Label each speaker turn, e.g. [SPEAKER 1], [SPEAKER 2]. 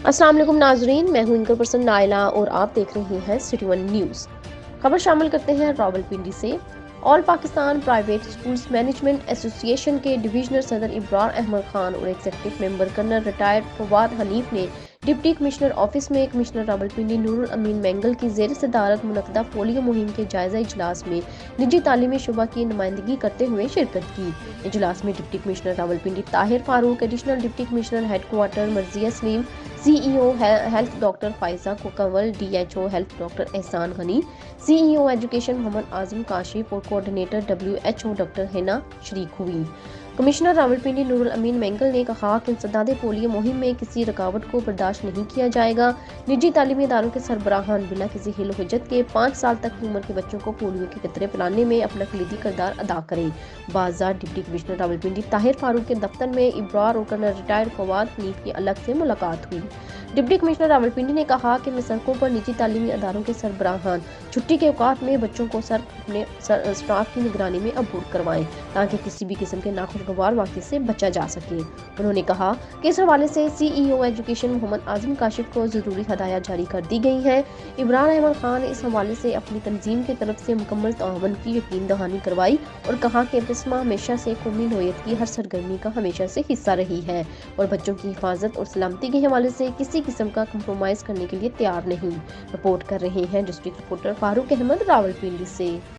[SPEAKER 1] अस्सलाम वालेकुम नाजरीन, मैं हूं इनकर पर्सन नाइला और आप देख रहे हैं सिटी वन न्यूज़। खबर शामिल करते हैं रावलपिंडी से। All Pakistan private schools management association के डिविजनल सदर इब्रार अहमद खान और executive member colonel retired Fawad Hanif ने डिप्टी कमिश्नर ऑफिस में कमिश्नर रावलपिंडी नूरुल अमीन मैंगल की ज़ेर सदारत मुनक्कदा पोलियो मुहिम के जायजा इजलास में निजी तालीमी शुबा की नुमाइंदगी करते हुए शिरकत की। इजलास में deputy commissioner Rawalpindi Tahir Farooq, additional deputy commissioner headquarter Marzia Saleem, CEO health doctor Faiza Kanwal, DHO health doctor Ehsan Ghani, CEO education Mohammad Azam Kashif और कोऑर्डिनेटर डब्ल्यूएचओ डॉक्टर हिना शरीक हुई। कमिश्नर रावलपिंडी नूरुल अमीन मैंगल ने कहा कि इंसदाद पोलियो मुहिम में किसी रुकावट को बर्दाश्त नहीं किया जाएगा। निजी तालीमी इदारों के सरबराहान बिना किसी हिल हुज्जत के 5 साल तक की उम्र के बच्चों को पोलियो के कतरे पिलाने में अपना कलीदी किरदार अदा करें। बाजार डिप्टी कमिश्नर रावलपिंडी ताहिर फारूक के दफ्तर में इब्रार और कर्नल रिटायर्ड फवाद हनीफ की अलग से मुलाकात हुई। डिप्टी कमिश्नर रावलपिंडी ने कहा कि सड़कों पर निजी तालीमी इदारों के सरबराहान छुट्टी के औकात में बच्चों को अपने स्टाफ की निगरानी में अबूर करवाएं ताकि किसी भी किस्म के नाखुशगवार वाक़े से बचा जा सके। उन्होंने कहा कि इस हवाले से सीईओ एजुकेशन मोहम्मद आजम काशिफ को ज़रूरी हदायत जारी कर दी गई हैं। इब्रार अहमद खान ने इस हवाले से अपनी तंजीम की तरफ से मुकम्मल ताउन की यकीन दहानी करवाई और कहा कि बिस्मा हमेशा से कौमी नोयत की हर सरगर्मी का हमेशा से हिस्सा रही है और बच्चों की हिफाजत और सलामती के हवाले से किसी किस्म का कंप्रोमाइज़ करने के लिए तैयार नहीं। रिपोर्ट कर रहे हैं डिस्ट्रिक्ट रिपोर्टर फारूक अहमद रावलपिंडी से।